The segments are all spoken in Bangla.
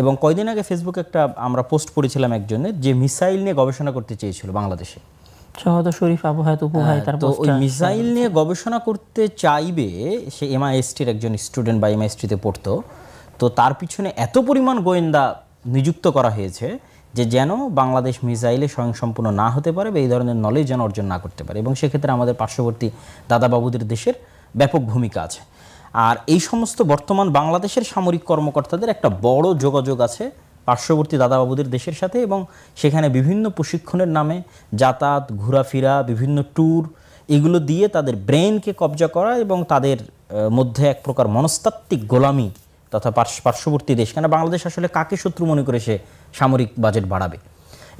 এবং কয়দিন আগে ফেসবুকে একটা আমরা পোস্ট করেছিলাম একজনের, যে মিসাইল নিয়ে গবেষণা করতে চেয়েছিল বাংলাদেশে। সহদ শরীফ আবু হায়াত উপু ভাই তার তো ওই মিসাইল নিয়ে গবেষণা করতে চাইবে, সে MISTর একজন স্টুডেন্ট বা MISTতে পড়তো। তো তার পিছনে এত পরিমাণ গোয়েন্দা নিযুক্ত করা হয়েছে যে যেন বাংলাদেশ মিসাইলে স্বয়ংসম্পূর্ণ না হতে পারে বা এই ধরনের নলেজ যেন অর্জন না করতে পারে। এবং সেক্ষেত্রে আমাদের পার্শ্ববর্তী দাদাবাবুদের দেশের ব্যাপক ভূমিকা আছে। আর এই সমস্ত বর্তমান বাংলাদেশের সামরিক কর্মকর্তাদের একটা বড় যোগাযোগ আছে পার্শ্ববর্তী দাদাবাবুদের দেশের সাথে, এবং সেখানে বিভিন্ন প্রশিক্ষণের নামে যাতায়াত, ঘোরাফেরা, বিভিন্ন ট্যুর, এগুলো দিয়ে তাদের ব্রেনকে কবজা করা এবং তাদের মধ্যে এক প্রকার মনস্তাত্ত্বিক গোলামি তথা পার্শ্ববর্তী দেশ, কেন বাংলাদেশ আসলে কাকে শত্রু মনে করে সে সামরিক বাজেট বাড়াবে?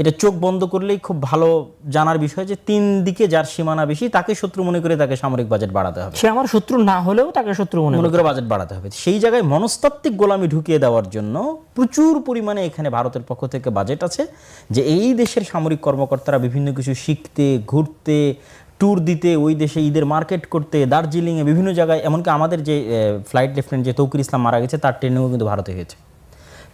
এটা চোখ বন্ধ করলেই খুব ভালো জানার বিষয় যে তিন দিকে যার সীমানা বেশি তাকে শত্রু মনে করে তাকে সামরিক বাজেট বাড়াতে হবে। সে আমার শত্রু না হলেও তাকে শত্রু মনে করে বাজেট বাড়াতে হবে। সেই জায়গায় মনস্তাত্ত্বিক গোলামি ঢুকিয়ে দেওয়ার জন্য প্রচুর পরিমাণে এখানে ভারতের পক্ষ থেকে বাজেট আছে, যে এই দেশের সামরিক কর্মকর্তারা বিভিন্ন কিছু শিখতে, ঘুরতে, ট্যুর দিতে, ওই দেশে ঈদের মার্কেট করতে, দার্জিলিংয়ে বিভিন্ন জায়গায়, এমনকি আমাদের যে ফ্লাইট লেফটেন্যান্ট যে তৌকির ইসলাম মারা গেছে তার ট্রেনিংও কিন্তু ভারতে হয়েছে,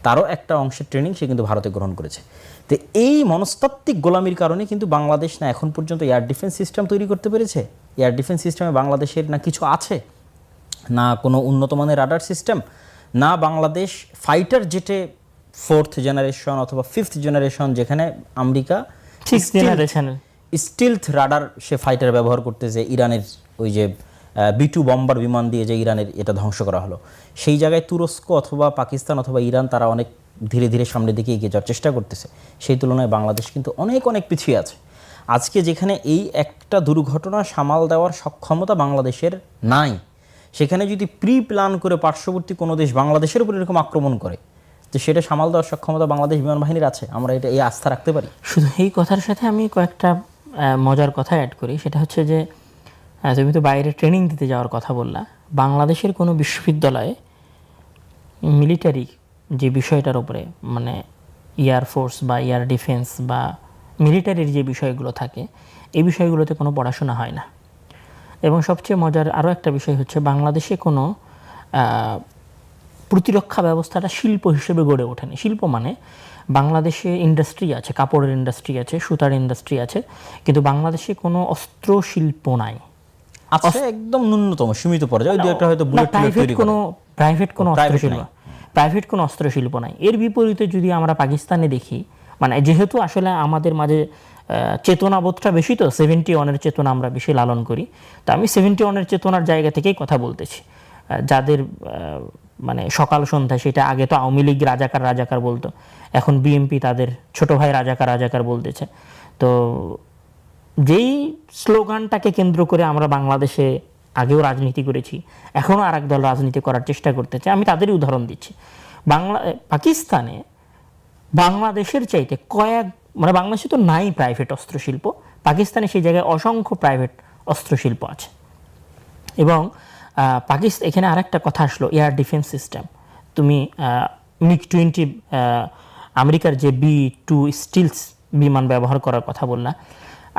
তারও একটা অংশের ট্রেনিং সে কিন্তু ভারতে গ্রহণ করেছে। তো এই মনস্তাত্ত্বিক গোলামির কারণে কিন্তু বাংলাদেশ না এখন পর্যন্ত এয়ার ডিফেন্স সিস্টেম তৈরি করতে পেরেছে। এয়ার ডিফেন্স সিস্টেমে বাংলাদেশের না কিছু আছে, না কোনো উন্নত মানের রাডার সিস্টেম, না বাংলাদেশ ফাইটার জেটে 4th জেনারেশন অথবা 5th জেনারেশন, যেখানে আমেরিকা 6th জেনারেশনের স্টিলথ রাডার সে ফাইটার ব্যবহার করতেছে, ইরানের ওই যে B2 বম্বার বিমান দিয়ে যে ইরানের এটা ধ্বংস করা হলো, সেই জায়গায় তুরস্ক অথবা পাকিস্তান অথবা ইরান তারা অনেক ধীরে ধীরে সামনের দিকে এগিয়ে যাওয়ার চেষ্টা করতেছে। সেই তুলনায় বাংলাদেশ কিন্তু অনেক অনেক পিছিয়ে আছে। আজকে যেখানে এই একটা দুর্ঘটনা সামাল দেওয়ার সক্ষমতা বাংলাদেশের নাই, সেখানে যদি প্রি প্ল্যান করে পার্শ্ববর্তী কোনো দেশ বাংলাদেশের উপর এরকম আক্রমণ করে, তো সেটা সামাল দেওয়ার সক্ষমতা বাংলাদেশ বিমান বাহিনীর আছে, আমরা এটা এই আস্থা রাখতে পারি। শুধু এই কথার সাথে আমি কয়েকটা মজার কথা অ্যাড করি। সেটা হচ্ছে যে তুমি তো বাইরে ট্রেনিং দিতে যাওয়ার কথা বললা, বাংলাদেশের কোনো বিশ্ববিদ্যালয়ে মিলিটারি যে বিষয়টার উপরে, মানে এয়ারফোর্স বা এয়ার ডিফেন্স বা মিলিটারির যে বিষয়গুলো থাকে, এই বিষয়গুলোতে কোনো পড়াশোনা হয় না। এবং সবচেয়ে মজার আরও একটা বিষয় হচ্ছে, বাংলাদেশে কোনো প্রতিরক্ষা ব্যবস্থাটা শিল্প হিসেবে গড়ে ওঠেনি। শিল্প মানে বাংলাদেশে ইন্ডাস্ট্রি আছে, কাপড়ের ইন্ডাস্ট্রি আছে, সুতার ইন্ডাস্ট্রি আছে, কিন্তু বাংলাদেশে কোনো অস্ত্র শিল্প নাই। আছে একদম ন্যূনতম সীমিত পর্যায়ে, দুই একটা হয়তো বুলেট তৈরি করে। প্রাইভেট কোনো অস্ত্র শিল্প নাই। এর বিপরীতে যদি আমরা পাকিস্তানে দেখি, মানে যেহেতু আসলে আমাদের মাঝে চেতনাবোধটা বেশি, তো 71-এর চেতনা আমরা বেশি লালন করি, তো আমি 71-এর চেতনার জায়গা থেকেই কথা বলতেছি। যাদের মানে সকাল সন্ধ্যা, সেটা আগে তো আওয়ামী লীগ রাজাকার বলতো, এখন বিএনপি তাদের ছোট ভাই রাজাকার বলতেছে। তো যেই স্লোগানটাকে কেন্দ্র করে আমরা বাংলাদেশে আগেও রাজনীতি করেছি, এখনও আর এক দল রাজনীতি করার চেষ্টা করতেছে, আমি তাদেরই উদাহরণ দিচ্ছি। পাকিস্তানে বাংলাদেশের চাইতে মানে বাংলাদেশে তো নাই প্রাইভেট অস্ত্রশিল্প, পাকিস্তানে সেই জায়গায় অসংখ্য প্রাইভেট অস্ত্রশিল্প আছে। এবং এখানে আরেকটা কথা আসলো, এয়ার ডিফেন্স সিস্টেম। তুমি MiG-20 আমেরিকার যে B2 স্টিলস বিমান ব্যবহার করার কথা বললা,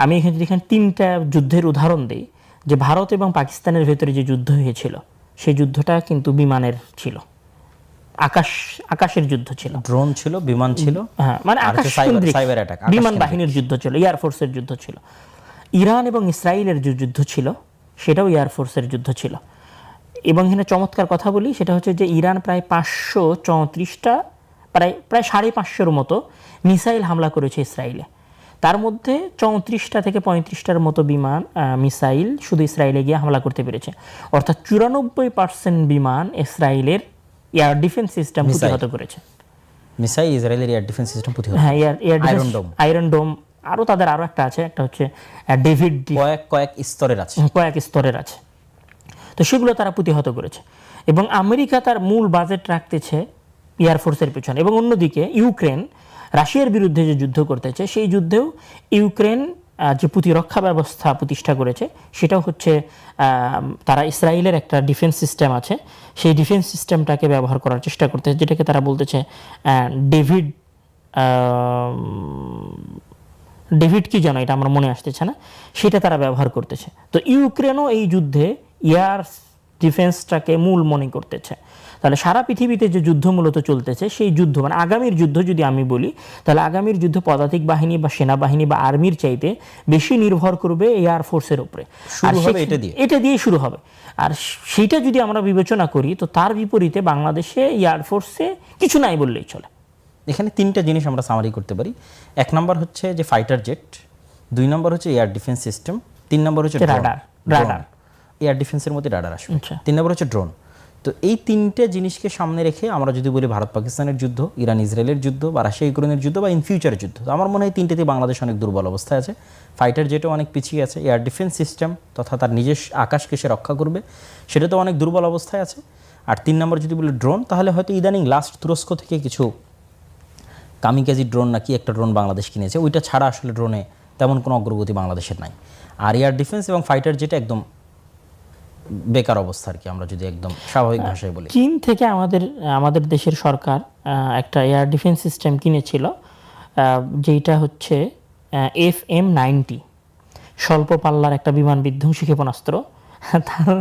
আমি এখানে 3টা যুদ্ধের উদাহরণ দিই, যে ভারত এবং পাকিস্তানের ভেতরে যে যুদ্ধ হয়েছিল, সেই যুদ্ধটা কিন্তু বিমানের ছিল, আকাশের যুদ্ধ ছিল, ড্রোন ছিল, বিমান ছিল, হ্যাঁ, মানে সাইবার অ্যাটাক, বিমান বাহিনীর যুদ্ধ ছিল, এয়ারফোর্সের যুদ্ধ ছিল। ইরান এবং ইসরায়েলের যে যুদ্ধ ছিল, সেটাও এয়ারফোর্সের যুদ্ধ ছিল। এবং এখানে চমৎকার কথা বলি, সেটা হচ্ছে যে ইরান প্রায় 534টা, প্রায় 550-এর মতো মিসাইল হামলা করেছে ইসরায়েলে। তার মধ্যে 34টা থেকে 35টার মতো বিমান মিসাইল শুধু ইসরায়েলে গিয়ে হামলা করতে পেরেছে। অর্থাৎ 94% বিমান ইসরায়েলের এয়ার ডিফেন্স সিস্টেম প্রতিহত করেছে। মিসাইল ইসরায়েলের এয়ার ডিফেন্স সিস্টেম প্রতিহত, হ্যাঁ, আয়রন ডোম, আরও তাদের আরও একটা আছে, একটা হচ্ছে ডেভিড, কয়েক স্তরের আছে। তো সেগুলো তারা প্রতিহত করেছে। এবং আমেরিকা তার মূল বাজেট রাখতেছে এয়ারফোর্সের পেছনে। এবং অন্যদিকে ইউক্রেন রাশিয়ার বিরুদ্ধে যে যুদ্ধ করতেছে, সেই যুদ্ধেও ইউক্রেন যে প্রতিরক্ষা ব্যবস্থা প্রতিষ্ঠা করেছে, সেটাও হচ্ছে তারা ইসরায়েলের একটা ডিফেন্স সিস্টেম আছে, সেই ডিফেন্স সিস্টেমটাকে ব্যবহার করার চেষ্টা করতেছে, যেটাকে তারা বলতেছে ডেভিড কি যেন, এটা আমার মনে আসতেছে না, সেটা তারা ব্যবহার করতেছে। তো ইউক্রেনও এই যুদ্ধে এয়ার ডিফেন্সটাকে মূল মনে করতেছে। তাহলে সারা পৃথিবীতে যে যুদ্ধ মূলত চলতেছে সেই যুদ্ধ মানে আগামীর যুদ্ধ যদি আমি বলি, তাহলে আগামীর যুদ্ধ পদাতিক বাহিনী বা সেনাবাহিনী বা আর্মির চাইতে বেশি নির্ভর করবে এয়ার ফোর্সের উপরে। শুরু হবে এটা দিয়ে শুরু হবে। আর সেইটা যদি আমরা বিবেচনা করি, তো তার বিপরীতে বাংলাদেশে এয়ার ফোর্সে কিছু নাই বললেই চলে। এখানে তিনটা জিনিস আমরা সামারি করতে পারি। 1 নম্বর হচ্ছে যে ফাইটার জেট, 2 নম্বর হচ্ছে এয়ার ডিফেন্স সিস্টেম, 3 নম্বর হচ্ছে রাডার। এয়ার ডিফেন্সের মধ্যে রাডার আসবে। 3 নম্বর হচ্ছে ড্রোন। তো এই তিনটে জিনিসকে সামনে রেখে আমরা যদি বলি ভারত পাকিস্তানের যুদ্ধ, ইরান ইসরায়েলের যুদ্ধ, বা রাশিয়া ইউক্রেনের যুদ্ধ, বা ইন ফিউচারের যুদ্ধ, তো আমার মনে হয় তিনটেতে বাংলাদেশ অনেক দুর্বল অবস্থায় আছে। ফাইটার জেটও অনেক পিছিয়ে আছে, এয়ার ডিফেন্স সিস্টেম তথা তার নিজস্ব আকাশকে সে রক্ষা করবে সেটা তো অনেক দুর্বল অবস্থায় আছে। আর 3 নম্বর যদি বলি ড্রোন, তাহলে হয়তো ইদানিং লাস্ট তুরস্ক থেকে কিছু কামিকাজি ড্রোন নাকি একটা ড্রোন বাংলাদেশ কিনেছে, ওইটা ছাড়া আসলে ড্রোনে তেমন কোনো অগ্রগতি বাংলাদেশের নাই। আর এয়ার ডিফেন্স এবং ফাইটার জেটে একদম বেকার অবস্থা আর কি, আমরা যদি একদম স্বাভাবিক ভাষায় বলি। চীন থেকে আমাদের দেশের সরকার একটা এয়ার ডিফেন্স সিস্টেম কিনেছিল, যেটা হচ্ছে FM-90, স্বল্প পাল্লার একটা বিমান বিধ্বংসী ক্ষেপণাস্ত্র। তার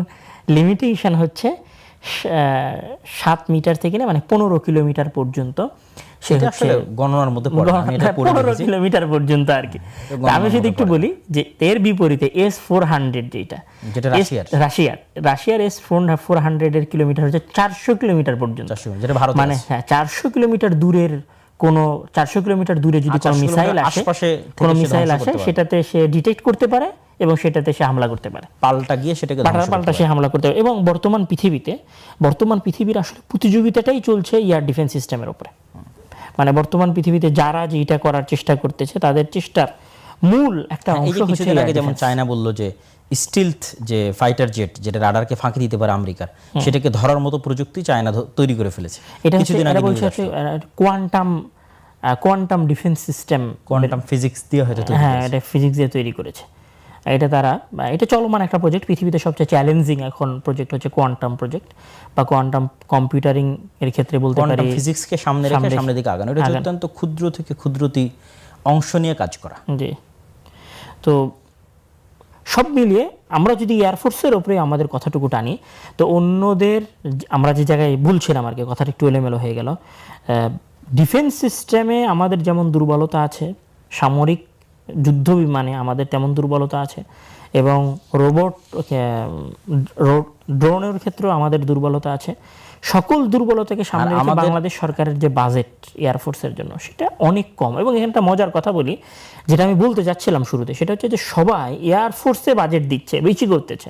লিমিটেশন হচ্ছে 7 মিটার থেকে মানে 15 কিলোমিটার পর্যন্ত। সেটা আসলে গণনার মধ্যে পড়ে, আমি এটা পড়ে 15 দেখেছি। কিলোমিটার পর্যন্ত আর কি। আমি যদি একটু বলি যে এর বিপরীতে S-400 যেটা রাশিয়ার S-400 এর কিলোমিটার হচ্ছে 400 কিলোমিটার পর্যন্ত, যেটা ভারত মানে 400 কিলোমিটার দূরের কোনো 400 কিলোমিটার দূরে যদি কোনো মিসাইল আসে সেটাতে সে ডিটেক্ট করতে পারে এবং সেটাতে সে হামলা করতে পারে, পাল্টা সে হামলা করতে পারে। এবং বর্তমান পৃথিবীর আসলে প্রতিযোগিতাটাই চলছে এয়ার ডিফেন্স সিস্টেমের উপরে। মানে বর্তমান পৃথিবীতে যারা যেটা করার চেষ্টা করতেছে তাদের চেষ্টার মূল একটা অংশ হচ্ছে, যেমন চায়না বলল যে স্টিলথ যে ফাইটার জেট যেটা রাডারকে ফাঁকি দিতে পারে আমেরিকার, সেটাকে ধরার মতো প্রযুক্তি চায়না তৈরি করে ফেলেছে। এটা হচ্ছে quantum defence system, quantum physics দিয়ে হয়তো এটা ফিজিক্স দিয়ে তৈরি করেছে। এটা চলমান একটা প্রজেক্ট। পৃথিবীতে সবচেয়ে চ্যালেঞ্জিং এখন প্রজেক্ট হচ্ছে কোয়ান্টাম প্রজেক্ট বা কোয়ান্টাম কম্পিউটারিং এর ক্ষেত্রে বলতে পারি। কোয়ান্টাম ফিজিক্সকে সামনে রেখে সামনের দিকে আগানো, এটা অত্যন্ত ক্ষুদ্র থেকে ক্ষুদ্রতী অংশ নিয়ে কাজ করা। জি, তো সব মিলিয়ে আমরা যদি এয়ারফোর্সের উপরে আমাদের কথাটুকু টানি, তো অন্যদের আমরা যে জায়গায় বলছিলাম আর কি, কথাটা একটু এলোমেলো হয়ে গেল। ডিফেন্স সিস্টেমে আমাদের যেমন দুর্বলতা আছে, সামরিক যুদ্ধ বিমানে আমাদের তেমন দুর্বলতা আছে, এবং ড্রোনের ক্ষেত্রেও আমাদের দুর্বলতা আছে। সকল দুর্বলতাকে সামনে রেখে বাংলাদেশ সরকারের যে বাজেট এয়ারফোর্সের জন্য সেটা অনেক কম। এবং এখানটা মজার কথা বলি, যেটা আমি বলতে যাচ্ছিলাম শুরুতে, সেটা হচ্ছে যে সবাই এয়ারফোর্সে বাজেট দিচ্ছে, বেশি করতেছে,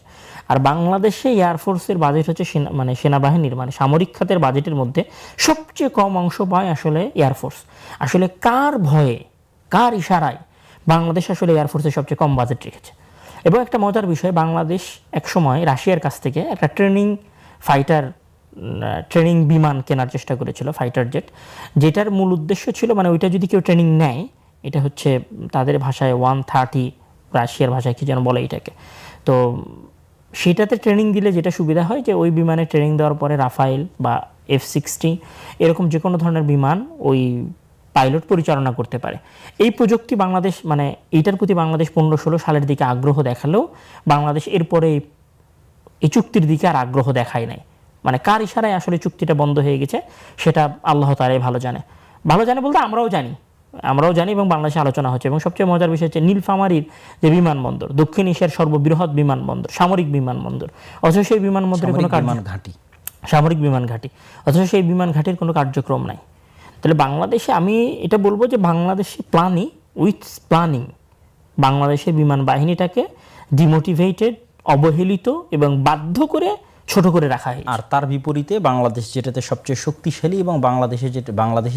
আর বাংলাদেশে এয়ারফোর্সের বাজেট হচ্ছে সেনাবাহিনীর মানে সামরিক খাতের বাজেটের মধ্যে সবচেয়ে কম অংশ পায় আসলে এয়ারফোর্স। আসলে কার ভয়ে, কার ইশারায় বাংলাদেশ আসলে এয়ারফোর্সের সবচেয়ে কম বাজেট রেখেছে? এবং একটা মজার বিষয়, বাংলাদেশ একসময় রাশিয়ার কাছ থেকে একটা ট্রেনিং বিমান কেনার চেষ্টা করেছিল, ফাইটার জেট, যেটার মূল উদ্দেশ্য ছিল মানে ওইটা যদি কেউ ট্রেনিং নেয়, এটা হচ্ছে তাদের ভাষায় 130, রাশিয়ার ভাষায় কি যেন বলে এটাকে। তো সেটাতে ট্রেনিং দিলে যেটা সুবিধা হয় যে ওই বিমানে ট্রেনিং দেওয়ার পরে রাফাইল বা F-60 এরকম যে কোনো ধরনের বিমান ওই পাইলট পরিচালনা করতে পারে। এই প্রযুক্তি বাংলাদেশ মানে এইটার প্রতি বাংলাদেশ 15-16 সালের দিকে আগ্রহ দেখালেও বাংলাদেশ এরপরে এই চুক্তির দিকে আর আগ্রহ দেখায় নাই। মানে কার ইশারায় আসলে চুক্তিটা বন্ধ হয়ে গেছে সেটা আল্লাহ তাআলাই ভালো জানে বলতে আমরাও জানি এবং বাংলাদেশে আলোচনা হচ্ছে। এবং সবচেয়ে মজার বিষয় হচ্ছে নীলফামারীর যে বিমানবন্দর, দক্ষিণ এশিয়ার সর্ববৃহৎ বিমানবন্দর, সামরিক বিমানবন্দর, অথচ সেই বিমানবন্দরের কোনো সামরিক বিমান ঘাঁটি, অথচ সেই বিমান ঘাঁটির কোনো কার্যক্রম নাই। তাহলে বাংলাদেশে আমি এটা বলবো যে বাংলাদেশে প্ল্যানিং বাংলাদেশের বিমান বাহিনীটাকে ডিমোটিভেটেড, অবহেলিত এবং বাধ্য করে ছোট করে রাখা হয়। আর তার বিপরীতে বাংলাদেশ যেটাতে সবচেয়ে শক্তিশালী এবং বাংলাদেশে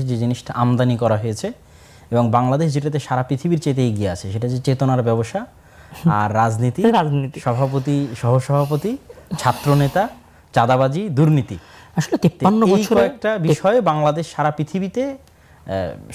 যে জিনিসটা আমদানি করা হয়েছে এবং বাংলাদেশ যেটাতে সারা পৃথিবীর চেয়ে এগিয়ে আছে, সেটা যে চেতনার ব্যবসা আর রাজনীতি, সভাপতি, সহসভাপতি, ছাত্রনেতা, চাঁদাবাজি, দুর্নীতি। আসলে 53 বছর একটা বিষয়ে বাংলাদেশ সারা পৃথিবীতে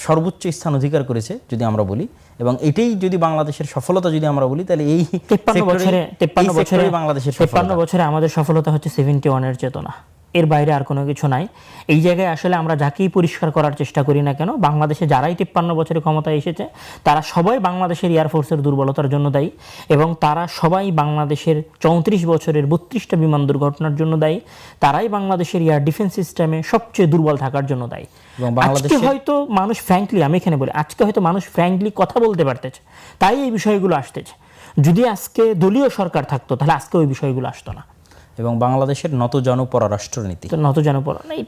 সর্বোচ্চ স্থান অধিকার করেছে যদি আমরা বলি। এবং এটাই যদি বাংলাদেশের সফলতা যদি আমরা বলি, তাহলে এই 53 বছরে বাংলাদেশের 53 বছরে আমাদের সফলতা হচ্ছে 71 এর চেতনা। এর বাইরে আর কোনো কিছু নাই। এই জায়গায় আসলে আমরা যাকেই পরিষ্কার করার চেষ্টা করি না কেন, বাংলাদেশে যারাই 53 বছরে ক্ষমতায় এসেছে তারা সবাই বাংলাদেশের এয়ারফোর্সের দুর্বলতার জন্য দায়ী, এবং তারা সবাই বাংলাদেশের 34 বছরের 32টা বিমান দুর্ঘটনার জন্য দায়ী, তারাই বাংলাদেশের এয়ার ডিফেন্স সিস্টেমে সবচেয়ে দুর্বল থাকার জন্য দায়ী। আজকে হয়তো মানুষ ফ্র্যাঙ্কলি, আমি এখানে বলি, আজকে হয়তো মানুষ ফ্র্যাঙ্কলি কথা বলতে পারতেছে, তাই এই বিষয়গুলো আসতেছে। যদি আজকে দলীয় সরকার থাকতো তাহলে আজকে ওই বিষয়গুলো আসতো না। এবং বাংলাদেশের নত পররাষ্ট্রনীতি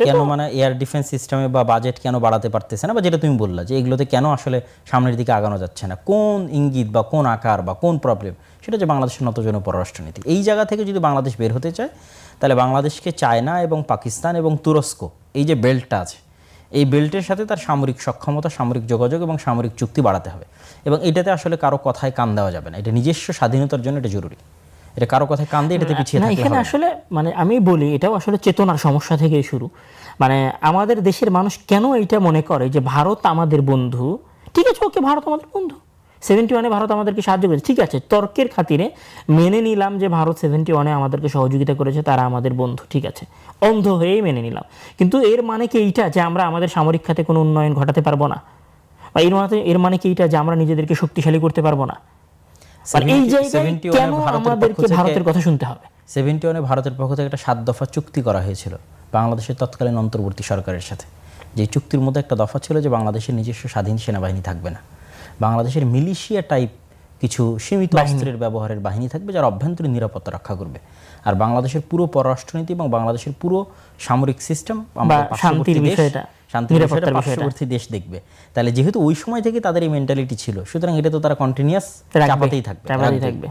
কেন মানে এয়ার ডিফেন্স সিস্টেমে বা বাজেট কেন বাড়াতে পারতেছে না, বা যেটা তুমি বললা যে এগুলোতে কেন আসলে সামনের দিকে আগানো যাচ্ছে না, কোন ইঙ্গিত বা কোন আকার বা কোন প্রবলেম, সেটা হচ্ছে বাংলাদেশের নত পররাষ্ট্রনীতি। এই জায়গা থেকে যদি বাংলাদেশ বের হতে চায় তাহলে বাংলাদেশকে চায়না এবং পাকিস্তান এবং তুরস্ক, এই যে বেল্টটা আছে, এই বেল্টের সাথে তার সামরিক সক্ষমতা, সামরিক যোগাযোগ এবং সামরিক চুক্তি বাড়াতে হবে। এবং এটাতে আসলে কারো কথায় কান দেওয়া যাবে না, এটা নিজস্ব স্বাধীনতার জন্য এটা জরুরি। এটা কারো কথায় কান দিয়ে এটাতে পিছিয়ে থাকলে এখানে আসলে মানে আমি বলি এটাও আসলে চেতনার সমস্যা থেকেই শুরু। মানে আমাদের দেশের মানুষ কেন এইটা মনে করে যে ভারত আমাদের বন্ধু, ঠিক আছে ওকে ভারত আমাদের বন্ধু, 71-এ ভারত আমাদেরকে সাহায্য করেছে, ঠিক আছে, তর্কের খাতিরে মেনে নিলাম যে ভারত 71-এ আমাদেরকে সহযোগিতা করেছে, তারা আমাদের বন্ধু, ঠিক আছে, অন্ধ হয়েই মেনে নিলাম। কিন্তু এর মানে কি এইটা যে আমরা আমাদের সামরিক খাতে কোনো উন্নয়ন ঘটাতে পারবো না, বা এর মানে কি এইটা যে আমরা নিজেদেরকে শক্তিশালী করতে পারবো না? এই জায়গায় কেন আমাদেরকে ভারতের কথা শুনতে হবে? 71-এ ভারতের পক্ষ থেকে একটা 7 দফা চুক্তি করা হয়েছিল বাংলাদেশের তৎকালীন অন্তর্বর্তী সরকারের সাথে। যে চুক্তির মধ্যে একটা দফা ছিল যে বাংলাদেশের নিজস্ব স্বাধীন সেনাবাহিনী থাকবে না, বাংলাদেশের মিলিশিয়া টাইপ কিছু সীমিত অস্ত্রের ব্যবহারের বাহিনী থাকবে যারা অভ্যন্তরীণ নিরাপত্তা রক্ষা করবে। আর বাংলাদেশের পুরো পররাষ্ট্রনীতি এবং বাংলাদেশের পুরো সামরিক সিস্টেম শান্তির বিষয়টা, পার্শ্ববর্তী দেশ দেখবে। তাহলে যেহেতু ওই সময় থেকে তাদের এই মেন্টালিটি ছিল, সুতরাং এটা তো তারা কন্টিনিউয়াস চাপাতেই থাকবে।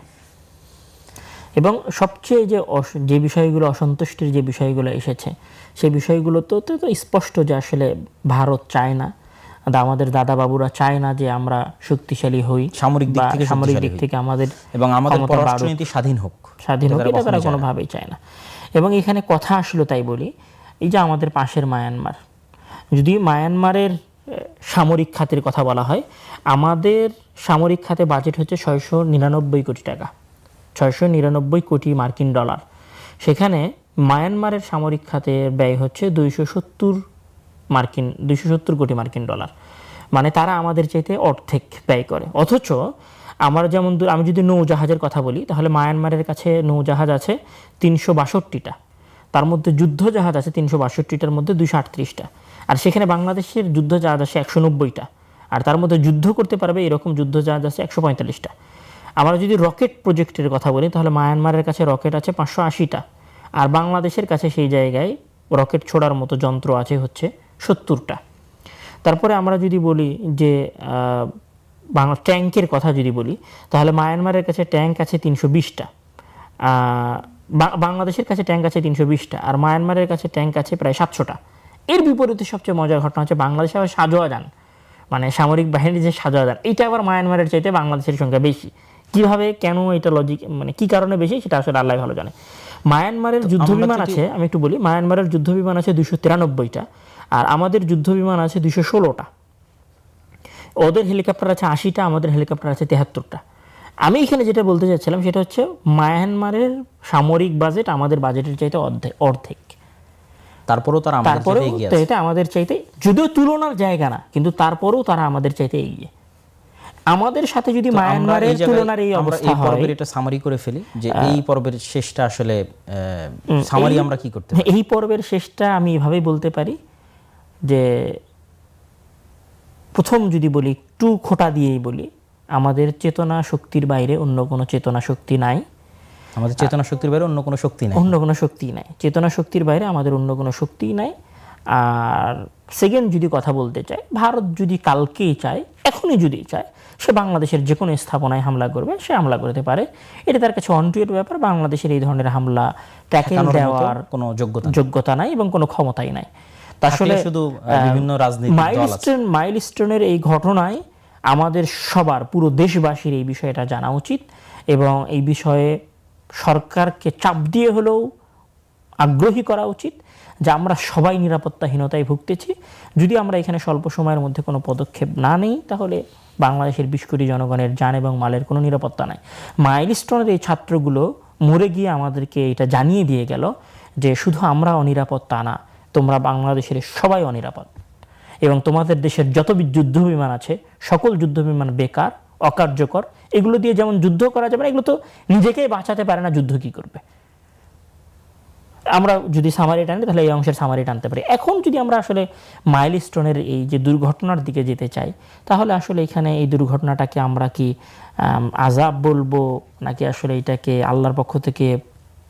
এবং সবচেয়ে যে বিষয়গুলো অসন্তুষ্টির যে বিষয়গুলো এসেছে, সেই বিষয়গুলো তো স্পষ্ট যে আসলে ভারত চায় না, আমাদের দাদা বাবুরা চায় না যে আমরা শক্তিশালী হই, সামরিক দিক থেকে আমাদের এবং আমাদের পররাষ্ট্রনীতি স্বাধীন হোক, এটা তারা কোনোভাবেই চায় না। এবং এখানে কথা আসলো তাই বলি, এই যে আমাদের পাশের মায়ানমার, যদি মায়ানমারের সামরিক খাতের কথা বলা হয়, আমাদের সামরিক খাতে বাজেট হচ্ছে 699 কোটি টাকা, 699 কোটি মার্কিন ডলার। সেখানে মায়ানমারের সামরিক খাতের ব্যয় হচ্ছে 270 কোটি মার্কিন ডলার। মানে তারা আমাদের চাইতে অর্ধেক ব্যয় করে। অথচ আমরা যেমন আমি যদি নৌজাহাজের কথা বলি, তাহলে মায়ানমারের কাছে নৌজাহাজ আছে 362টা, তার মধ্যে যুদ্ধজাহাজ আছে 362টার মধ্যে 238টা, আর সেখানে বাংলাদেশের যুদ্ধজাহাজ আছে 190টা, আর তার মধ্যে যুদ্ধ করতে পারবে এরকম যুদ্ধজাহাজ আছে 145টা। আমরা যদি রকেট প্রজেক্টের কথা বলি, তাহলে মায়ানমারের কাছে রকেট আছে 580টা, আর বাংলাদেশের কাছে সেই জায়গায় রকেট ছোড়ার মতো যন্ত্র আছে হচ্ছে 70টা। তারপরে আমরা যদি বলি যে ট্যাঙ্কের কথা যদি বলি, তাহলে মায়ানমারের কাছে ট্যাঙ্ক আছে 320টা, বাংলাদেশের কাছে ট্যাঙ্ক আছে 320টা, আর মায়ানমারের কাছে ট্যাঙ্ক আছে প্রায় 700টা। এর বিপরীতে সবচেয়ে মজার ঘটনা হচ্ছে বাংলাদেশে আবার সাজোয়া যান, মানে সামরিক বাহিনীর যে সাজোয়া যান, এইটা আবার মায়ানমারের চাইতে বাংলাদেশের সংখ্যা বেশি। কিভাবে, কেন, এটা লজিক, মানে কি কারণে বেশি সেটা আসলে আল্লাহ ভালো জানে। মায়ানমারের যুদ্ধ বিমান আছে, আমি একটু বলি, মায়ানমারের যুদ্ধ বিমান আছে 293টা, আর আমাদের যুদ্ধ বিমান আছে 216টা। ওদের হেলিকপ্টার আছে 80টা, আমাদের হেলিকপ্টার আছে 73টা। আমি এখানে যেটা বলতে চাচ্ছিলাম সেটা হচ্ছে মায়ানমারের সামরিক বাজেট আমাদের বাজেটের চাইতে অর্ধেক। তারপরেও এটা আমাদের চাইতে, যদিও তুলনার জায়গা না, কিন্তু তারপরেও তারা আমাদের চাইতে এগিয়ে। আমাদের সাথে যদি মায়ানমারের তুলনার এই অবস্থা হয়, এটা সামারি করে ফেলি যে এই পর্বের শেষটা আসলে সামারি আমরা কি করতে পারি? এই পর্বের শেষটা আমি এভাবেই বলতে পারি যে, প্রথম যদি বলি, একটু খোঁটা দিয়েই বলি, আমাদের চেতনা শক্তির বাইরে অন্য কোনো চেতনা শক্তি নাই। আমাদের চেতনা শক্তির বাইরে অন্য কোনো শক্তি নাই, চেতনা শক্তির বাইরে আমাদের অন্য কোনো শক্তি নাই। আর সেকেন্ড যদি কথা বলতে চাই, ভারত যদি কালকেই চায়, এখনই যদি চায়, সে বাংলাদেশের যে কোনো স্থাপনায় হামলা করবে, সে হামলা করতে পারে। এটা তার কাছে অনটুয়েট ব্যাপার। বাংলাদেশের এই ধরনের হামলা ট্যাকেল দেওয়ার কোনো যোগ্যতা নাই এবং কোনো ক্ষমতাই নাই। আসলে শুধু বিভিন্ন রাজনীতিক মাইলস্টোনের এই ঘটনায় আমাদের সবার, পুরো দেশবাসীর এই বিষয়টা জানা উচিত, এবং এই বিষয়ে সরকারকে চাপ দিয়ে হলেও আগ্রহী করা উচিত যে আমরা সবাই নিরাপত্তাহীনতায় ভুগতেছি। যদি আমরা এখানে স্বল্প সময়ের মধ্যে কোনো পদক্ষেপ না নেই, তাহলে বাংলাদেশের 20 কোটি জনগণের জান এবং মালের কোনো নিরাপত্তা নাই। মাইলস্টোনের এই ছাত্রগুলো মরে গিয়ে আমাদেরকে এটা জানিয়ে দিয়ে গেল যে শুধু আমরা অনিরাপদ তা না, তোমরা বাংলাদেশের সবাই অনিরাপদ, এবং তোমাদের দেশের যত যুদ্ধ বিমান আছে সকল যুদ্ধ বিমান বেকার, অকার্যকর, এগুলো দিয়ে যেমন যুদ্ধ করা যাবে না, এগুলো তো নিজেকেই বাঁচাতে পারে না, যুদ্ধ কি করবে। আমরা যদি সামারি টানি তাহলে এই অংশের সামারি টানতে পারি। এখন যদি আমরা আসলে মাইলস্টোনের এই যে দুর্ঘটনার দিকে যেতে চাই, তাহলে আসলে এখানে এই দুর্ঘটনাটাকে আমরা কি আযাব বলবো, নাকি আসলে এটাকে আল্লাহর পক্ষ থেকে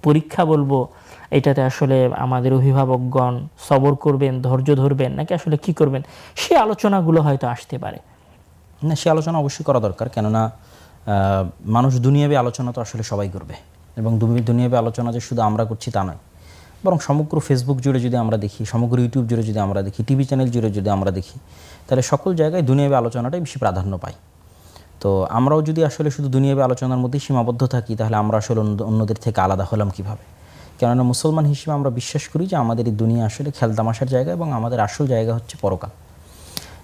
পরীক্ষা বলবো, এটাতে আসলে আমাদের অভিভাবকগণ সবর করবেন, ধৈর্য ধরবেন, নাকি আসলে কি করবেন, সে আলোচনাগুলো হয়তো আসতে পারে। না, সে আলোচনা অবশ্যই করা দরকার, কেননা মানুষ দুনিয়াবী আলোচনা তো আসলে সবাই করবে, এবং দুনিয়াবী আলোচনা যে শুধু আমরা করছি তা নয়, বরং সমগ্র ফেসবুক জুড়ে যদি আমরা দেখি, সমগ্র ইউটিউব জুড়ে যদি আমরা দেখি, টিভি চ্যানেল জুড়ে যদি আমরা দেখি, তাহলে সকল জায়গায় দুনিয়াবী আলোচনাটাই বেশি প্রাধান্য পায়। তো আমরাও যদি আসলে শুধু দুনিয়াবী আলোচনার মধ্যেই সীমাবদ্ধ থাকি, তাহলে আমরা আসলে অন্যদের থেকে আলাদা হলাম কীভাবে? কেননা মুসলমান হিসেবে আমরা বিশ্বাস করি যে আমাদের এই দুনিয়া আসলে খেলতামাশার জায়গা, এবং আমাদের আসল জায়গা হচ্ছে পরকাল,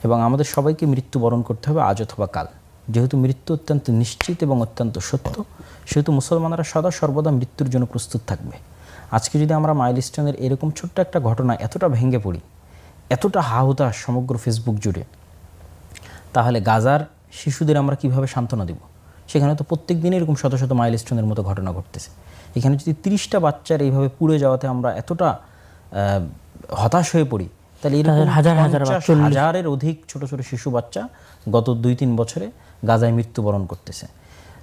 এবং আমাদের সবাইকে মৃত্যুবরণ করতে হবে আজ অথবা কাল। যেহেতু মৃত্যু অত্যন্ত নিশ্চিত এবং অত্যন্ত সত্য, সেহেতু মুসলমানরা সদা সর্বদা মৃত্যুর জন্য প্রস্তুত থাকবে। আজকে যদি আমরা মাইলস্টোনের এরকম ছোট্ট একটা ঘটনা এতটা ভেঙে পড়ি, এতটা হাহুতাশ সমগ্র ফেসবুক জুড়ে, তাহলে গাজার শিশুদের আমরা কিভাবে সান্ত্বনা দেব? সেখানে তো প্রত্যেক দিন এরকম শত শত মাইলস্টোনের মতো ঘটনা ঘটতেছে। এখানে যদি 30টা বাচ্চার এইভাবে পুড়ে যাওয়াতে আমরা এতটা হতাশ হয়ে পড়ি, তাহলে এরকম হাজারের অধিক ছোট ছোট শিশু বাচ্চা গত 2-3 বছরে গাজায় মৃত্যুবরণ করতেছে।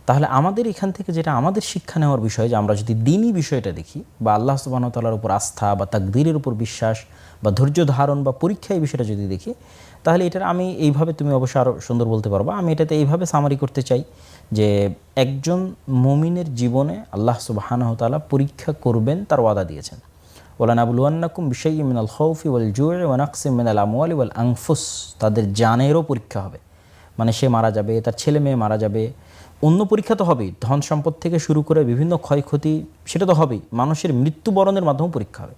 তাহলে আমাদের এখান থেকে যেটা আমাদের শিক্ষা নেওয়ার বিষয়, যে আমরা যদি দ্বীনি বিষয়টা দেখি, বা আল্লাহ সুবহানাহু ওয়া তাআলার উপর আস্থা বা তাকদীরের উপর বিশ্বাস বা ধৈর্য ধারণ বা পরীক্ষা, এই বিষয়টা যদি দেখি, তাহলে এটার আমি এইভাবে, তুমি অবশ্যই আরও সুন্দর বলতে পারবা, আমি এটাতে এইভাবে সামারি করতে চাই যে একজন মুমিনের জীবনে আল্লাহ সুবহানাহু ওয়া তাআলা পরীক্ষা করবেন, তার ওয়াদা দিয়েছেন। ওয়ালানাবলুওয়ান্নাকুম বিশাইইম মিনাল খাউফি ওয়াল জু'i ওয়া নাকসিম মিনাল আমওয়ালি ওয়াল আনফুস, তাদের জানেরও পরীক্ষা হবে, মানে সে মারা যাবে, তার ছেলে মেয়ে মারা যাবে, অন্য পরীক্ষা তো হবেই, ধন সম্পদ থেকে শুরু করে বিভিন্ন ক্ষয়ক্ষতি সেটা তো হবেই, মানুষের মৃত্যুবরণের মাধ্যমে পরীক্ষা হবে।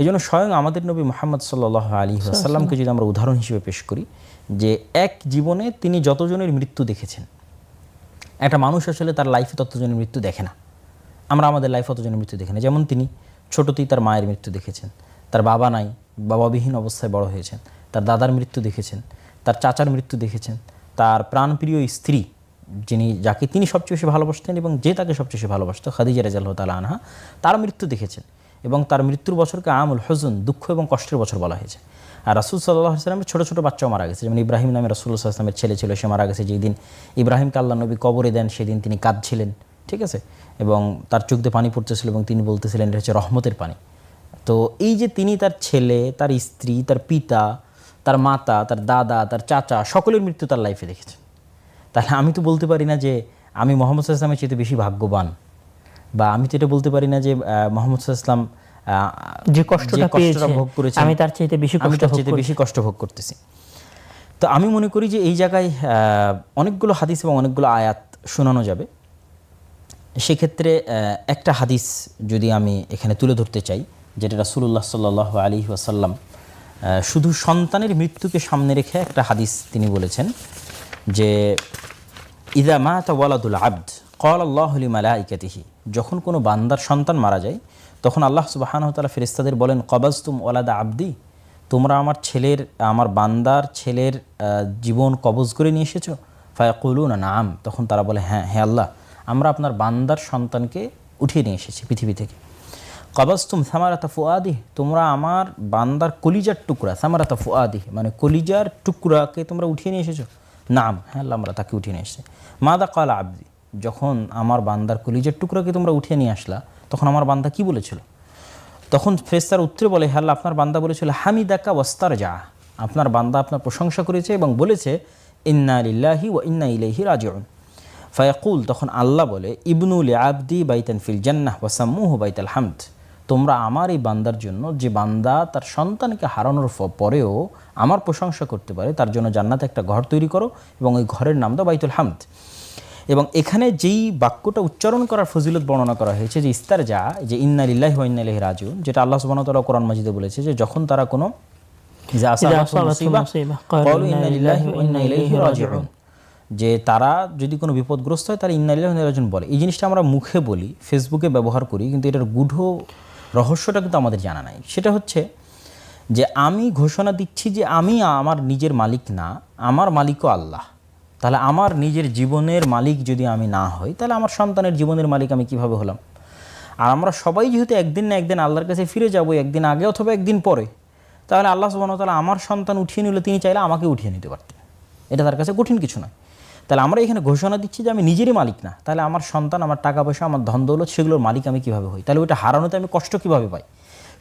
এই জন্য স্বয়ং আমাদের নবী মুহাম্মদ সাল্লাল্লাহু আলাইহি ওয়াসাল্লামকে যদি আমরা উদাহরণ হিসেবে পেশ করি, যে এক জীবনে তিনি যতজনের মৃত্যু দেখেছেন, একটা মানুষ আসলে তার লাইফে ততজনের মৃত্যু দেখে না, আমরা আমাদের লাইফে ততজনের মৃত্যু দেখি না। যেমন তিনি ছোটতেই তার মায়ের মৃত্যু দেখেছেন, তার বাবা নাই, বাবাবিহীন অবস্থায় বড় হয়েছেন, তার দাদার মৃত্যু দেখেছেন, তার চাচার মৃত্যু দেখেছেন, তার প্রাণপ্রিয় স্ত্রী যাকে তিনি সবচেয়ে বেশি ভালোবাসতেন এবং যে তাকে সবচেয়ে বেশি ভালোবাসত, খাদিজা রাদিয়াল্লাহু তাআলা আনহা, তার মৃত্যু দেখেছেন, এবং তার মৃত্যুর বছরকে আমুল হুজন, দুঃখ এবং কষ্টের বছর বলা হয়েছে। আর রাসূল সাল্লাল্লাহু আলাইহি ওয়াসাল্লামের ছোটো ছোটো বাচ্চাও মারা গেছে, যেমন ইব্রাহিম নামে রাসূলুল্লাহ সাল্লাল্লাহু আলাইহি ওয়াসাল্লামের ছেলে ছিল, সে মারা গেছে। যেই দিন ইব্রাহিমকে আল্লাহ নবী কবরে দেন, সেদিন তিনি কাঁদছিলেন, ঠিক আছে, এবং তার চোখ দিয়ে পানি পড়তেছিল, এবং তিনি বলতেছিলেন এটা হচ্ছে রহমতের পানি। তো এই যে তিনি তার ছেলে, তার স্ত্রী, তার পিতা, তার মাতা, তার দাদা, তার চাচা, সকলের মৃত্যু তার লাইফে দেখেছেন। তাহলে আমি তো বলতে পারি না যে আমি মুহাম্মদ সাল্লাল্লাহু আলাইহি ওয়াসাল্লামের চেয়ে বেশি ভাগ্যবান, বা আমি তো এটা বলতে পারি না যে মুহাম্মদ সাল্লাল্লাহু আলাইহি ওয়াসাল্লাম যে কষ্টটা ভোগ করেছেন আমি তার চাইতে বেশি কষ্ট ভোগ করতেছি। তো আমি মনে করি যে এই জায়গায় অনেকগুলো হাদিস এবং অনেকগুলো আয়াত শোনানো যাবে। সেক্ষেত্রে একটা হাদিস যদি আমি এখানে তুলে ধরতে চাই, যেটা রাসূলুল্লাহ সাল্লাল্লাহু আলাইহি ওয়াসাল্লাম শুধু সন্তানের মৃত্যুকে সামনে রেখে একটা হাদিস তিনি বলেছেন, যে ইযা মাতা ওয়ালাদুল আবদ ক্বালা আল্লাহু লিমালাইকাতিহি, যখন কোনো বান্দার সন্তান মারা যায়, তখন আল্লাহ সুবহানাহু ওয়া তাআলা ফেরেশতাদের বলেন, কবাজতুম ওয়ালাদা আবদি, তোমরা আমার বান্দার ছেলের জীবন কবজ করে নিয়ে এসেছো? ফায়াকুলুনা নাম, তখন তারা বলে হ্যাঁ, হে আল্লাহ, আমরা আপনার বান্দার সন্তানকে উঠিয়ে নিয়ে এসেছি পৃথিবী থেকে। কবাজতুম সামারাতা ফুআদি, তোমরা আমার বান্দার কলিজার টুকরা, সামারাতা ফুআদি মানে কলিজার টুকরাকে তোমরা উঠিয়ে নিয়ে এসেছো? নাম, হ্যাঁ আল্লাহ, আমরা তাকে উঠিয়ে নিয়ে এসেছি। মাদা ক্বালা আবদি, যখন আমার বান্দার কলিজার টুকরাকে তোমরা উঠিয়ে নিয়ে আসলা, তখন আমার বান্দা কি বলেছিল? তখন ফেরেশতার উত্তরে বলে, হে আল্লাহ, আপনার বান্দা বলেছিল হামিদাকা ওয়াস্তারজা, আপনার বান্দা আপনার প্রশংসা করেছে এবং বলেছে ইন্না লিল্লাহি ওয়া ইন্না ইলাইহি রাজিউন। ফায়াকুল, তখন আল্লাহ বলে, ইবনু লিআবদি বাইতান ফিল জান্নাহ ওয়া সাম্মুহু বাইতাল হামদ, তোমরা আমার এই বান্দার জন্য, যে বান্দা তার সন্তানকে হারানোর পরেও আমার প্রশংসা করতে পারে, তার জন্য জান্নাতে একটা ঘর তৈরি করো, এবং ওই ঘরের নাম দাও বাইতুল হামদ। এবং এখানে যেই বাক্যটা উচ্চারণ করার ফজিলত বর্ণনা করা হয়েছে, যে ইস্তারজা, যে ইন্না লিল্লাহি ওয়া ইন্না ইলাইহি রাজিউন, যেটা আল্লাহ সুবহানাহু ওয়া তাআলা কোরআন মাজিদে বলেছে, যে যখন তারা কোনো যে তারা যদি কোনো বিপদগ্রস্ত হয়, তারা ইন্না লিল্লাহি ওয়া ইন্না ইলাইহি রাজিউন বলে। এই জিনিসটা আমরা মুখে বলি, ফেসবুকে ব্যবহার করি, কিন্তু এটার গূঢ় রহস্যটা কিন্তু আমাদের জানা নাই। সেটা হচ্ছে যে আমি ঘোষণা দিচ্ছি যে আমি আমার নিজের মালিক না, আমার মালিকও আল্লাহ। তাহলে আমার নিজের জীবনের মালিক যদি আমি না হই, তাহলে আমার সন্তানের জীবনের মালিক আমি কিভাবে হলাম? আর আমরা সবাই যেহেতু একদিন না একদিন আল্লাহর কাছে ফিরে যাব, একদিন আগে অথবা একদিন পরে, তাহলে আল্লাহ সুবহানাহু ওয়া তাআলা আমার সন্তান উঠিয়ে নিলে তিনি চাইলে আমাকে উঠিয়ে নিতে পারতেন। এটা তার কাছে কঠিন কিছু নয়। তাহলে আমরা এখানে ঘোষণা দিচ্ছি যে আমি নিজেরই মালিক না, তাহলে আমার সন্তান, আমার টাকা পয়সা, আমার ধন দৌলত, সেগুলোর মালিক আমি কীভাবে হই? তাহলে ওইটা হারানোতে আমি কষ্ট কীভাবে পাই?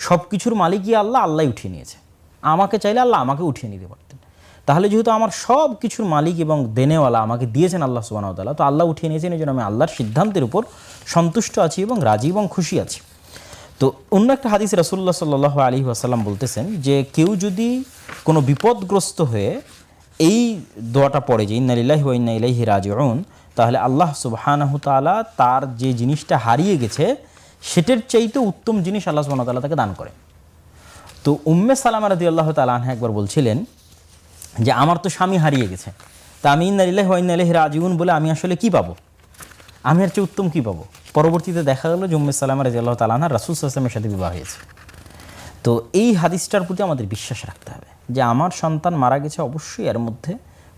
সব কিছুর মালিকই আল্লাহ, আল্লাহ উঠিয়ে নিয়েছে। আমাকে চাইলে আল্লাহ আমাকে উঠিয়ে নিতে পারতেন। তাহলে যেহেতু আমার সব কিছুর মালিক এবং দেনেওয়ালা আমাকে দিয়েছেন আল্লাহ সুবহানাহু ওয়া তাআলা, তো আল্লাহ উঠিয়ে নিয়েছেন, এই জন্য আমি আল্লাহর সিদ্ধান্তের উপর সন্তুষ্ট আছি এবং রাজি এবং খুশি আছি। তো অন্য একটা হাদিস রাসূলুল্লাহ সাল্লাল্লাহু আলাইহি ওয়াসাল্লাম বলতেছেন যে কেউ যদি কোনো বিপদগ্রস্ত হয়ে এই দোয়াটা পড়ে যে ইন্না লিল্লাহি ওয়া ইন্না ইলাইহি রাজিউন, তাহলে আল্লাহ সুবহানাহু তাআলা তার যে জিনিসটা হারিয়ে গেছে সেটার চাইতে উত্তম জিনিস আল্লাহ সুবহানাহু তাআলা তাকে দান করেন। তো উম্মে সালামা রাদিয়াল্লাহু তাআলা আনহা একবার বলছিলেন যে আমার তো স্বামী হারিয়ে গেছে, তা আমি ইন্না লিল্লাহি ওয়া ইন্না ইলাইহি রাজিউন বলে আমি আসলে কি পাবো? আমি আর চেয়ে উত্তম কী পাবো? পরবর্তীতে দেখা গেল যে উম্মে সালামা রাদিয়াল্লাহু তাআলা আনহা রাসূল সাল্লাল্লাহু আলাইহি ওয়াসাল্লামের সাথে বিবাহ হয়েছে। তো এই হাদিসটার প্রতি আমাদের বিশ্বাস রাখতে হবে যে আমার সন্তান মারা গেছে, অবশ্যই এর মধ্যে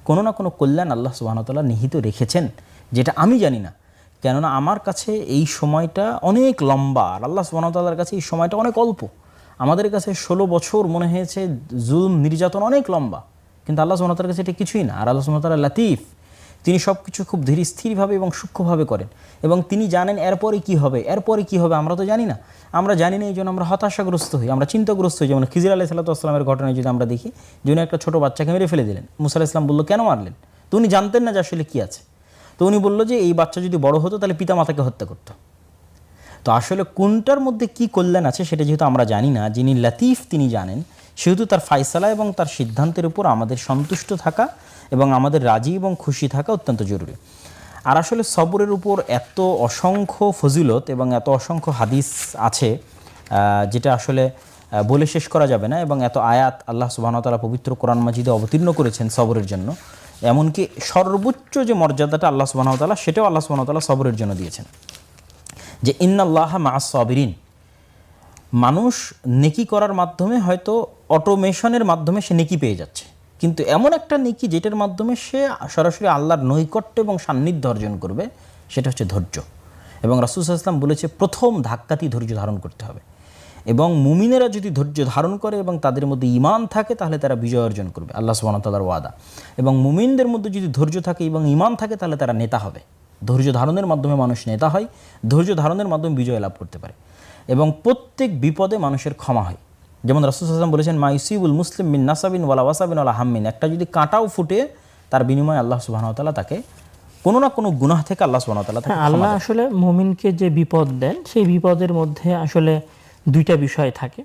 কোনো না কোনো কল্যাণ আল্লাহ সুবহানাহু ওয়া তাআলা নিহিত রেখেছেন, যেটা আমি জানি না। কেননা আমার কাছে এই সময়টা অনেক লম্বা, আর আল্লাহ সুবহানাহু ওয়া তাআলার কাছে এই সময়টা অনেক অল্প। আমাদের কাছে 16 বছর মনে হয়েছে জুলুম নির্যাতন অনেক লম্বা, কিন্তু আল্লাহ সুবহানাহু ওয়া তাআলার কাছে এটা কিছুই না। আর আল্লাহ সুবহানাহু ওয়া তাআলা লাতিফ, তিনি সব কিছু খুব ধীর স্থিরভাবে এবং সূক্ষ্মভাবে করেন, এবং তিনি জানেন এরপরে কি হবে, এরপরে কি হবে আমরা তো জানি না। আমরা জানি না, এই জন্য আমরা হতাশাগ্রস্ত হই, আমরা চিন্তাগ্রস্ত হই। যেমন খিজির আলাইহিস সালাতু ওয়াস সালামের ঘটনায় যদি আমরা দেখি, যিনি একটা ছোটো বাচ্চাকে মেরে ফেলে দিলেন, মুসা আলাইহিস সালাম বললো কেন মারলেন? তো উনি জানতেন না যে আসলে কী আছে। তো উনি বললো যে এই বাচ্চা যদি বড় হতো তাহলে পিতা মাতাকে হত্যা করতো। তো আসলে কোনটার মধ্যে কি কল্যাণ আছে সেটা যেহেতু আমরা জানি না, যিনি লাতিফ তিনি জানেন, সেহেতু তার ফায়সালা এবং তার সিদ্ধান্তের উপর আমাদের সন্তুষ্ট থাকা এবং আমাদের রাজি এবং খুশি থাকা অত্যন্ত জরুরি। আর আসলে সবরের উপর এত অসংখ্য ফজিলত এবং এত অসংখ্য হাদিস আছে যেটা আসলে বলে শেষ করা যাবে না, এবং এত আয়াত আল্লাহ সুবহানাহু ওয়া তাআলা পবিত্র কোরআন মাজিদে অবতীর্ণ করেছেন সবরের জন্য। এমনকি সর্বোচ্চ যে মর্যাদাটা আল্লাহ সুবহানাহু ওয়া তাআলা, সেটাও আল্লাহ সুবহানাহু ওয়া তাআলা সবরের জন্য দিয়েছেন, যে ইন্নাল্লাহা মা'আস সাবিরিন। মানুষ নেকি করার মাধ্যমে হয়তো অটোমেশনের মাধ্যমে সে নেকি পেয়ে যাচ্ছে, কিন্তু এমন একটা নেকি যেটার মাধ্যমে সে সরাসরি আল্লাহর নৈকট্য এবং সান্নিধ্য অর্জন করবে, সেটা হচ্ছে ধৈর্য। এবং রাসূল সাল্লাল্লাহু আলাইহি ওয়াসাল্লাম বলেছে প্রথম ধাক্কাতেই ধৈর্য ধারণ করতে হবে, এবং মুমিনেরা যদি ধৈর্য ধারণ করে এবং তাদের মধ্যে ঈমান থাকে তাহলে তারা বিজয় অর্জন করবে, আল্লাহ সুবহানাহু ওয়া তাআলার ওয়াদা। এবং মুমিনদের মধ্যে যদি ধৈর্য থাকে এবং ঈমান থাকে তাহলে তারা নেতা হবে। ধৈর্য ধারণের মাধ্যমে মানুষ নেতা হয়, ধৈর্য ধারণের মাধ্যমে বিজয় লাভ করতে পারে, এবং প্রত্যেক বিপদে মানুষের ক্ষমা হয়। যেমন রাসূল সাল্লাল্লাহু আলাইহি ওয়াসাল্লাম বলেছেন, মা ইউসিবুল মুসলিম মিন নাসাবিন ওয়ালা ওয়াসাবিন ওয়ালা হাম্মিন। একটা যদি কাঁটাও ফুটে, তার বিনিময়ে আল্লাহ সুবহানাহু ওয়া তাআলা তাকে কোনো না কোনো গুনাহ থেকে আল্লাহ সুবহানাহু ওয়া তাআলা তাকে আল্লাহ আসলে মুমিনকে যে বিপদ দেন, সেই বিপদের মধ্যে আসলে দুইটা বিষয় থাকে।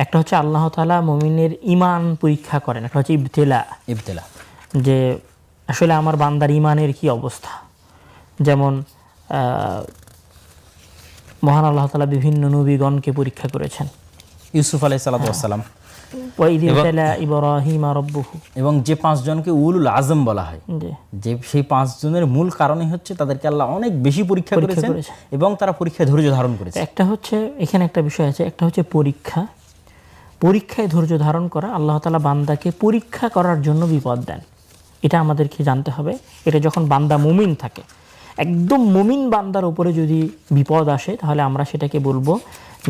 একটা হচ্ছে আল্লাহ তাআলা মুমিনের ঈমান পরীক্ষা করেন, একটা হচ্ছে ইবতিলা, যে আসলে আমার বান্দার ঈমানের কি অবস্থা। যেমন মহান আল্লাহ তাআলা বিভিন্ন নবীগণকে পরীক্ষা করেছেন, ইউসুফ আলাইহিস সালাতু ওয়াস সালাম, ওয়াইদ ইবতালা ইব্রাহিম রাব্বুহু, এবং যে 5 জনকে উলুল আজম বলা হয়, যে সেই 5 জনের মূল কারণই হচ্ছে তাদেরকে আল্লাহ অনেক বেশি পরীক্ষা করেছেন এবং তারা পরীক্ষায় ধৈর্য ধারণ করেছে। একটা হচ্ছে এখানে একটা বিষয় আছে, একটা হচ্ছে পরীক্ষায় ধৈর্য ধারণ করা। আল্লাহ তাআলা বান্দাকে পরীক্ষা করার জন্য বিপদ দেন, এটা আমাদেরকে জানতে হবে। এটা যখন বান্দা মুমিন থাকে, একদম মুমিন বান্দার উপরে যদি বিপদ আসে, তাহলে আমরা সেটাকে বলবো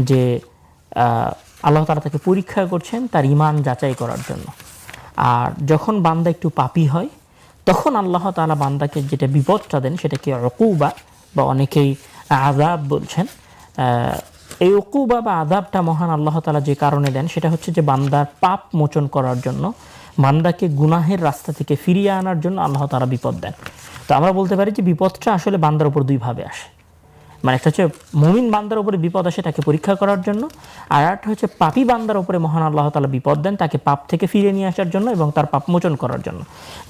যে আল্লাহ তাআলা তাকে পরীক্ষা করছেন তার ঈমান যাচাই করার জন্য। আর যখন বান্দা একটু পাপী হয়, তখন আল্লাহ তাআলা বান্দাকে যেটা বিপদটা দেন সেটাকে উকুবা বা অনেকেই আযাব বলছেন। এই উকুবা বা আযাবটা মহান আল্লাহ তাআলা যে কারণে দেন, সেটা হচ্ছে যে বান্দার পাপ মোচন করার জন্য, বান্দাকে গুনাহের রাস্তা থেকে ফিরিয়ে আনার জন্য আল্লাহ তাআলা বিপদ দেন। তো আমরা বলতে পারি যে বিপদটা আসলে বান্দার উপর দুইভাবে আসে। মানে একটা হচ্ছে মুমিন বান্দার উপরে বিপদ আসে তাকে পরীক্ষা করার জন্য, আর একটা হচ্ছে পাপী বান্দার উপরে মহান আল্লাহ তাআলা বিপদ দেন তাকে পাপ থেকে ফিরে নিয়ে আসার জন্য এবং তার পাপ মোচন করার জন্য।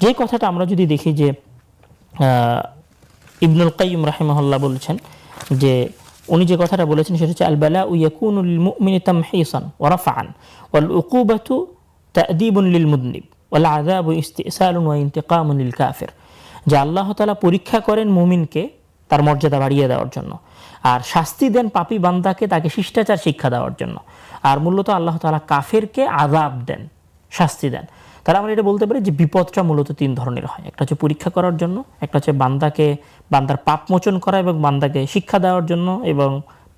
যে কথাটা আমরা যদি দেখি যে ইবনুল কাইয়্যিম রাহিমাহুল্লাহ বলেছেন, যে উনি যে কথাটা বলেছেন সেটা হচ্ছে আল বালাউ ইয়াকুনু লিল মুমিনি তামহিসান ওয়া রাফআন ওয়াল উকুবাতু তা'দীবুন লিল মুযনিব ওয়াল আযাবু ইসতিসালুন ওয়া ইনতিকামুন লিল কাফির। যে আল্লাহ তাআলা পরীক্ষা করেন মুমিনকে তার মর্যাদা বাড়িয়ে দেওয়ার জন্য, আর শাস্তি দেন পাপী বান্দাকে তাকে শিষ্টাচার শিক্ষা দেওয়ার জন্য। আর মূলত আল্লাহ তাআলা কাফেরকে আযাব দেন, শাস্তি দেন। তাহলে আমরা এটা বলতে পারি যে বিপদটা মূলত তিন ধরনের হয়। একটা হচ্ছে পরীক্ষা করার জন্য, একটা হচ্ছে বান্দার পাপ মোচন করা এবং বান্দাকে শিক্ষা দেওয়ার জন্য এবং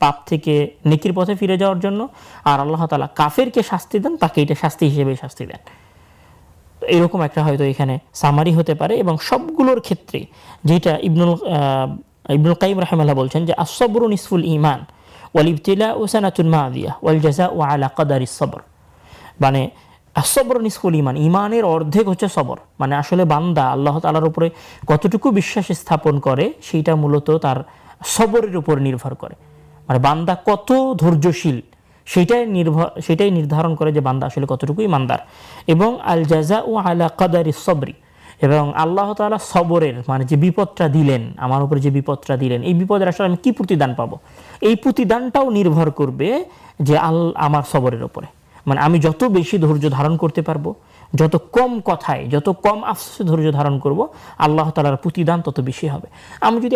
পাপ থেকে নেকির পথে ফিরে যাওয়ার জন্য। আর আল্লাহ তাআলা কাফেরকে শাস্তি দেন, তাকে এটা শাস্তি হিসেবে শাস্তি দেন। তো এরকম একটা হয়তো এখানে সামারি হতে পারে। এবং সবগুলোর ক্ষেত্রে যেটা ইবনুল কাইয়িম রাহিমাহুল্লাহ বলছেন যে আস-সাবরু নিসফুল ঈমান ওয়াল ইবতিলাউ সানাতুন মাদিয়া ওয়াল জাযাউ আলা কদারিস সবর। মানে আসবর নিসফুল ঈমান, ঈমানের অর্ধেক হচ্ছে সবর। মানে আসলে বান্দা আল্লাহ তাআলার উপরে কতটুকু বিশ্বাস স্থাপন করে সেইটা মূলত তার সবরের উপর নির্ভর করে। মানে বান্দা কত ধৈর্যশীল সেটাই নির্ধারণ করে যে বান্দা আসলে কতটুকু ঈমানদার। এবং আল জাযাউ আলা কদারিস সবরি, এবং আল্লাহ তাআলা সবরের মানে যে বিপদটা দিলেন, আমার উপরে যে বিপদটা দিলেন, এই বিপদের আসলে আমি কি প্রতিদান পাবো, এই প্রতিদানটাও নির্ভর করবে যে আমার সবরের উপরে। মানে আমি যত বেশি ধৈর্য ধারণ করতে পারবো, যত কম কথায়, যত কম আফসোসে ধৈর্য ধারণ করব, আল্লাহ তাআলার প্রতিদান তত বেশি হবে। আমি যদি